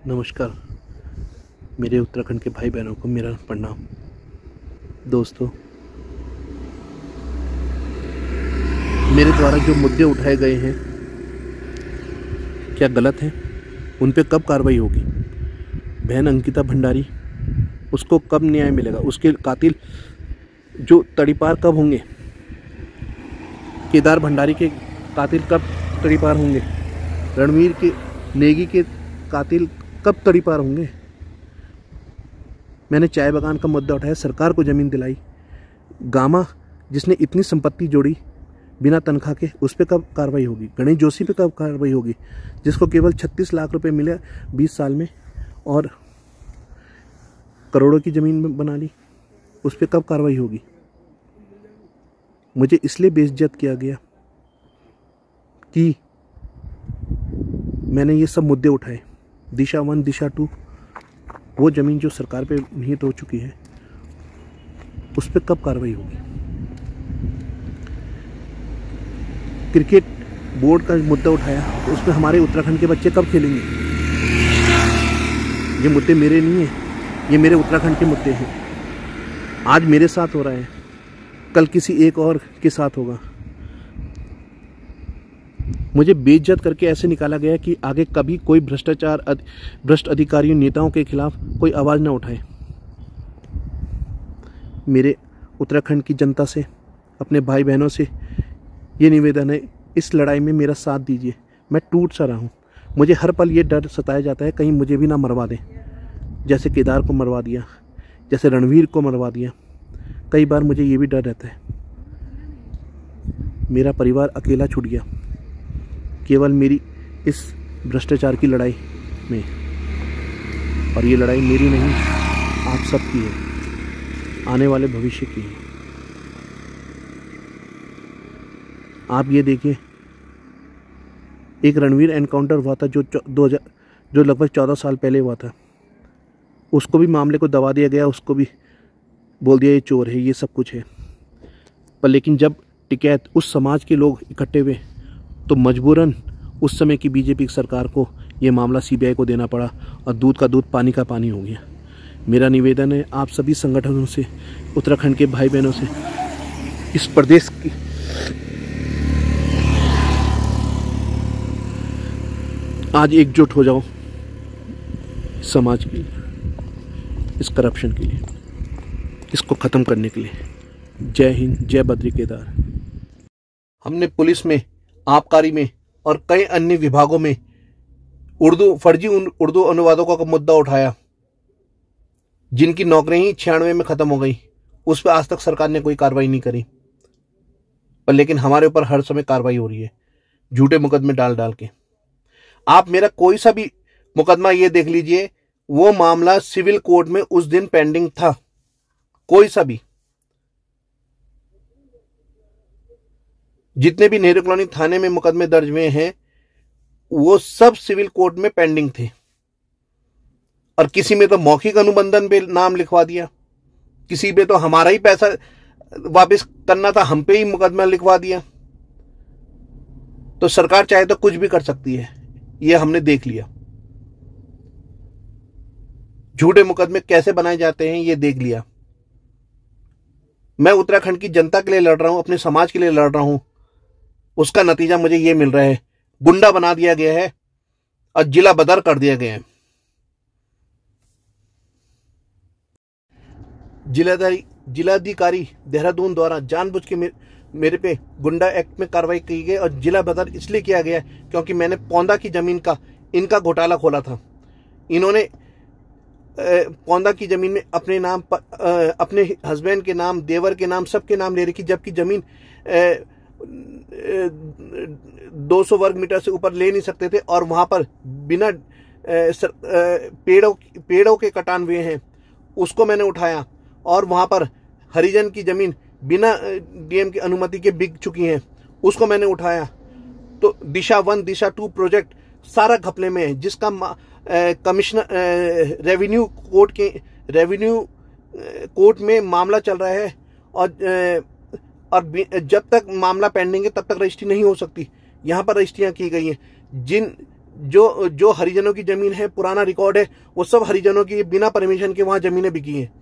नमस्कार मेरे उत्तराखंड के भाई बहनों को मेरा प्रणाम। दोस्तों, मेरे द्वारा जो मुद्दे उठाए गए हैं क्या गलत हैं? उन पे कब कार्रवाई होगी? बहन अंकिता भंडारी, उसको कब न्याय मिलेगा? उसके कातिल जो तड़ीपार कब होंगे? केदार भंडारी के कातिल कब तड़ीपार होंगे? रणवीर के नेगी के कातिल कब तड़ीपार होंगे? मैंने चाय बागान का मुद्दा उठाया, सरकार को ज़मीन दिलाई। गामा जिसने इतनी संपत्ति जोड़ी बिना तनख्वाह के, उस पर कब कार्रवाई होगी? गणेश जोशी पे कब कार्रवाई होगी, जिसको केवल 36 लाख रुपए मिले 20 साल में और करोड़ों की ज़मीन में बना ली? उस पर कब कार्रवाई होगी? मुझे इसलिए बेइज्जत किया गया कि मैंने ये सब मुद्दे उठाए। दिशा 1, दिशा 2, वो ज़मीन जो सरकार पे निहित हो चुकी है, उस पर कब कार्रवाई होगी? क्रिकेट बोर्ड का मुद्दा उठाया, तो उसमें हमारे उत्तराखंड के बच्चे कब खेलेंगे? ये मुद्दे मेरे नहीं हैं, ये मेरे उत्तराखंड के मुद्दे हैं। आज मेरे साथ हो रहा है, कल किसी एक और के साथ होगा। मुझे बेइज्जत करके ऐसे निकाला गया कि आगे कभी कोई भ्रष्ट अधिकारियों नेताओं के खिलाफ कोई आवाज़ ना उठाए। मेरे उत्तराखंड की जनता से, अपने भाई बहनों से ये निवेदन है, इस लड़ाई में मेरा साथ दीजिए। मैं टूट सा रहा हूँ। मुझे हर पल ये डर सताया जाता है कहीं मुझे भी ना मरवा दें, जैसे केदार को मरवा दिया, जैसे रणवीर को मरवा दिया। कई बार मुझे ये भी डर रहता है। मेरा परिवार अकेला छूट गया केवल मेरी इस भ्रष्टाचार की लड़ाई में, और ये लड़ाई मेरी नहीं, आप सबकी है, आने वाले भविष्य की है। आप ये देखिए, एक रणवीर एनकाउंटर हुआ था जो लगभग 14 साल पहले हुआ था। उसको भी मामले को दबा दिया गया, उसको भी बोल दिया ये चोर है, ये सब कुछ है। पर लेकिन जब टिकैत उस समाज के लोग इकट्ठे हुए तो मजबूरन उस समय की बीजेपी सरकार को ये मामला सीबीआई को देना पड़ा और दूध का दूध पानी का पानी हो गया। मेरा निवेदन है आप सभी संगठनों से, उत्तराखंड के भाई बहनों से, इस प्रदेश की आज एकजुट हो जाओ समाज के लिए, इस करप्शन के लिए, इसको ख़त्म करने के लिए। जय हिंद, जय बद्री केदार। हमने पुलिस में, आबकारी में और कई अन्य विभागों में फर्जी उर्दू अनुवादकों का मुद्दा उठाया, जिनकी नौकरी ही 96 में ख़त्म हो गई। उस पर आज तक सरकार ने कोई कार्रवाई नहीं करी, पर लेकिन हमारे ऊपर हर समय कार्रवाई हो रही है, झूठे मुकदमे डाल के। आप मेरा कोई सा भी मुकदमा ये देख लीजिए, वो मामला सिविल कोर्ट में उस दिन पेंडिंग था, कोई सा भी। जितने भी नेहरू कॉलोनी थाने में मुकदमे दर्ज हुए हैं, वो सब सिविल कोर्ट में पेंडिंग थे। और किसी में तो मौखिक अनुबंधन पे नाम लिखवा दिया, किसी पे तो हमारा ही पैसा वापस करना था, हम पे ही मुकदमा लिखवा दिया। तो सरकार चाहे तो कुछ भी कर सकती है, ये हमने देख लिया। झूठे मुकदमे कैसे बनाए जाते हैं ये देख लिया। मैं उत्तराखंड की जनता के लिए लड़ रहा हूं, अपने समाज के लिए लड़ रहा हूं, उसका नतीजा मुझे ये मिल रहा है। गुंडा बना दिया गया है और जिला बदर कर दिया गया है। जिलाधिकारी देहरादून द्वारा जानबूझ के मेरे पे गुंडा एक्ट में कार्रवाई की गई और जिला बदर इसलिए किया गया क्योंकि मैंने पौंदा की जमीन का इनका घोटाला खोला था। इन्होंने पौंदा की जमीन में अपने नाम अपने हस्बैंड के नाम, देवर के नाम, सबके नाम ले रखी, जबकि जमीन 200 वर्ग मीटर से ऊपर ले नहीं सकते थे और वहां पर बिना पेड़ों के कटान हुए हैं। उसको मैंने उठाया और वहां पर हरिजन की जमीन बिना डीएम की अनुमति के बिक चुकी हैं, उसको मैंने उठाया। तो दिशा 1, दिशा 2 प्रोजेक्ट सारा घपले में है, जिसका कमिश्नर रेवेन्यू कोर्ट में मामला चल रहा है और जब तक मामला पेंडिंग है तब तक रजिस्ट्री नहीं हो सकती। यहाँ पर रजिस्ट्रियाँ की गई हैं। जिन जो जो हरिजनों की जमीन है, पुराना रिकॉर्ड है, वो सब हरिजनों की बिना परमिशन के वहां जमीनें बिकी हैं।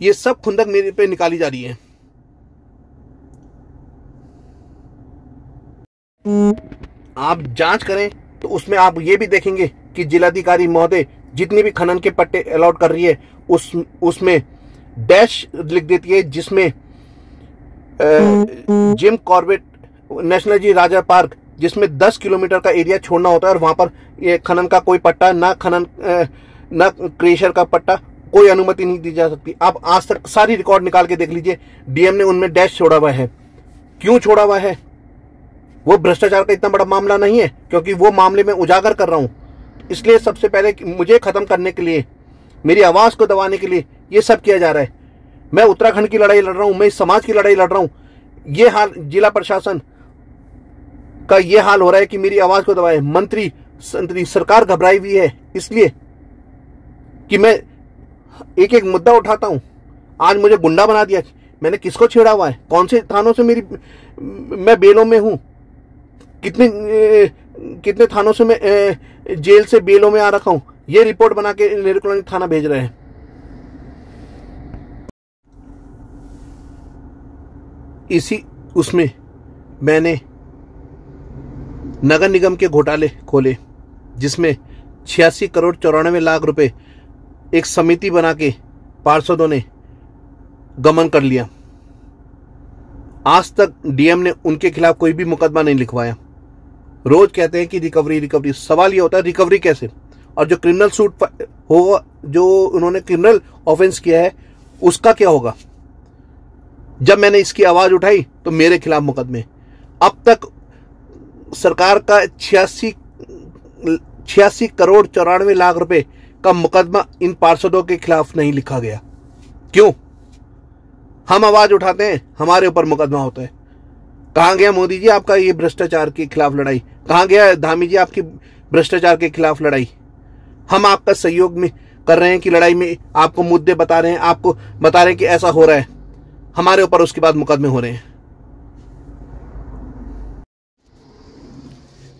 ये सब खुंदक मेरे पे निकाली जा रही है। आप जांच करें तो उसमें आप ये भी देखेंगे कि जिलाधिकारी महोदय जितनी भी खनन के पट्टे अलॉट कर रही है उसमें डैश लिख देती है, जिसमें जिम कॉर्बेट नेशनल जी राजा पार्क, जिसमें 10 किलोमीटर का एरिया छोड़ना होता है और वहां पर ये खनन का कोई पट्टा ना क्रेशर का पट्टा, कोई अनुमति नहीं दी जा सकती। आप आज तक सारी रिकॉर्ड निकाल के देख लीजिए, डीएम ने उनमें डैश छोड़ा हुआ है। क्यों छोड़ा हुआ है? वो भ्रष्टाचार का इतना बड़ा मामला नहीं है, क्योंकि वो मामले में उजागर कर रहा हूं, इसलिए सबसे पहले मुझे खत्म करने के लिए, मेरी आवाज को दबाने के लिए ये सब किया जा रहा है। मैं उत्तराखंड की लड़ाई लड़ रहा हूं, मैं इस समाज की लड़ाई लड़ रहा हूं। ये हाल जिला प्रशासन का ये हाल हो रहा है कि मेरी आवाज को दबाए। मंत्री सरकार घबराई हुई है इसलिए कि मैं एक एक मुद्दा उठाता हूं। आज मुझे गुंडा बना दिया। मैंने किसको छेड़ा हुआ है? कौन से थानों से मैं बेलों में हूं? कितने थानों से मैं जेल से बेलों में आ रखा हूं? ये रिपोर्ट बना के नेहरू कॉलोनी थाना भेज रहे हैं। इसी उसमें मैंने नगर निगम के घोटाले खोले, जिसमें 86 करोड़ 94 लाख रुपए एक समिति बना के पार्षदों ने गमन कर लिया। आज तक डीएम ने उनके खिलाफ कोई भी मुकदमा नहीं लिखवाया। रोज कहते हैं कि रिकवरी। सवाल ये होता है रिकवरी कैसे? और जो क्रिमिनल सूट होगा, जो उन्होंने क्रिमिनल ऑफेंस किया है, उसका क्या होगा? जब मैंने इसकी आवाज उठाई तो मेरे खिलाफ मुकदमे। अब तक सरकार का 86 करोड़ 94 लाख रुपए का मुकदमा इन पार्षदों के खिलाफ नहीं लिखा गया। क्यों? हम आवाज उठाते हैं, हमारे ऊपर मुकदमा होता है। कहां गया मोदी जी आपका ये भ्रष्टाचार के खिलाफ लड़ाई? कहां गया धामी जी आपकी भ्रष्टाचार के खिलाफ लड़ाई? हम आपका सहयोग में कर रहे हैं कि लड़ाई में आपको मुद्दे बता रहे हैं, आपको बता रहे हैं कि ऐसा हो रहा है, हमारे ऊपर उसके बाद मुकदमे हो रहे हैं।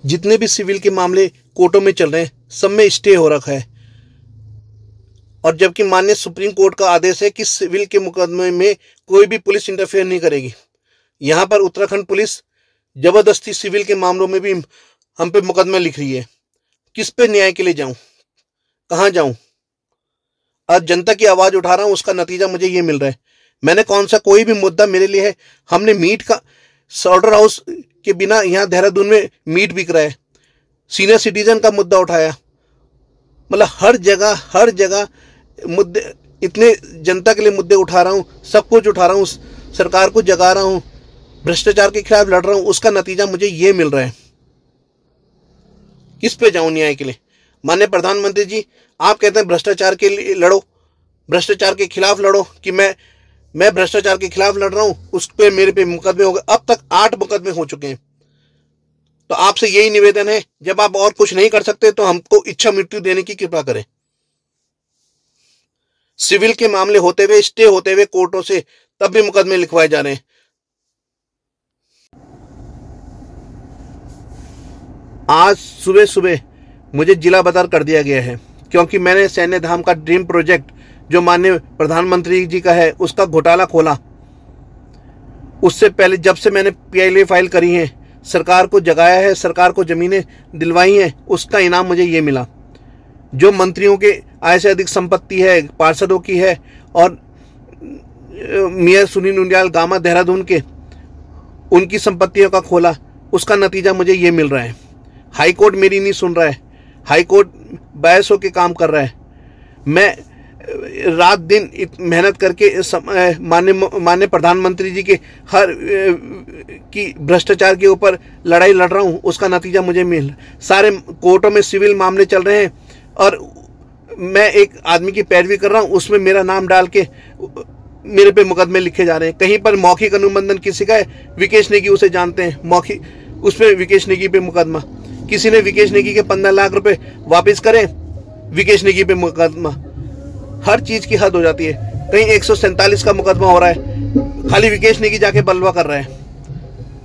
जितने भी सिविल के मामले कोर्टों में चल रहे हैं, सब में स्टे हो रखा है। और जबकि माननीय सुप्रीम कोर्ट का आदेश है कि सिविल के मुकदमे में कोई भी पुलिस इंटरफेयर नहीं करेगी। यहां पर उत्तराखंड पुलिस जबरदस्ती सिविल के मामलों में भी हम पे मुकदमा लिख रही है। किस पे न्याय के लिए जाऊं? कहां जाऊं? आज जनता की आवाज उठा रहा हूं, उसका नतीजा मुझे ये मिल रहा है। मैंने कौन सा कोई भी मुद्दा मेरे लिए है? हमने मीट का सॉल्डर हाउस के बिना यहां देहरादून में मीट बिक रहा है, सीनियर सिटीजन का मुद्दा उठाया। मतलब हर जगह मुद्दे, इतने जनता के लिए मुद्दे उठा रहा हूं, सब कुछ उठा रहा हूं, सरकार को जगा रहा हूं, भ्रष्टाचार के खिलाफ लड़ रहा हूं, उसका नतीजा मुझे ये मिल रहा है। किस पे जाऊं न्याय के लिए? माननीय प्रधानमंत्री जी, आप कहते हैं भ्रष्टाचार के लिए लड़ो, भ्रष्टाचार के खिलाफ लड़ो, कि मैं भ्रष्टाचार के खिलाफ लड़ रहा हूं, उस पे मेरे पे मुकदमे हो गए। अब तक 8 मुकदमे हो चुके हैं। तो आपसे यही निवेदन है, जब आप और कुछ नहीं कर सकते तो हमको इच्छा मृत्यु देने की कृपा करें। सिविल के मामले होते हुए, स्टे होते हुए कोर्टों से, तब भी मुकदमे लिखवाए जा रहे हैं। आज सुबह मुझे जिला बदर कर दिया गया है, क्योंकि मैंने सैन्य धाम का ड्रीम प्रोजेक्ट जो माननीय प्रधानमंत्री जी का है, उसका घोटाला खोला। उससे पहले जब से मैंने पीआईएल फाइल करी है, सरकार को जगाया है, सरकार को जमीनें दिलवाई हैं, उसका इनाम मुझे ये मिला। जो मंत्रियों के आय से अधिक संपत्ति है, पार्षदों की है, और मेयर सुनील उनियाल गामा देहरादून के, उनकी संपत्तियों का खोला, उसका नतीजा मुझे ये मिल रहा है। हाई कोर्ट मेरी नहीं सुन रहा है, हाई कोर्ट बहसों के काम कर रहा है। मैं रात दिन मेहनत करके माननीय प्रधानमंत्री जी के हर की भ्रष्टाचार के ऊपर लड़ाई लड़ रहा हूं, उसका नतीजा मुझे मिल। सारे कोर्टों में सिविल मामले चल रहे हैं और मैं एक आदमी की पैरवी कर रहा हूं, उसमें मेरा नाम डाल के मेरे पे मुकदमे लिखे जा रहे हैं। कहीं पर मौखिक अनुबंधन किसी का है, विकेश नेगी उसे जानते हैं, मौखिक उस पर विकेश नेगी पे मुकदमा। किसी ने विकेश नेगी के 15 लाख रुपए वापस करें, विकेश नेगी पे मुकदमा। हर चीज की हद हो जाती है। कहीं 147 का मुकदमा हो रहा है, खाली विकेश नेगी जाके बलवा कर रहा है।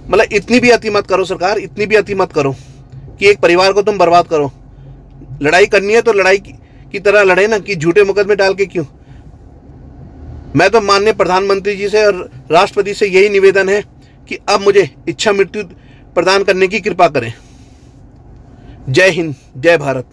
मतलब इतनी भी अति मत करो सरकार, इतनी भी अति मत करो। कि एक परिवार को तुम बर्बाद करो। लड़ाई करनी है तो लड़ाई की तरह लड़े ना, कि झूठे मुकदमे डाल के क्यों। मैं तो माननीय प्रधानमंत्री जी से और राष्ट्रपति से यही निवेदन है कि अब मुझे इच्छा मृत्यु प्रदान करने की कृपा करें। जय हिंद, जय भारत।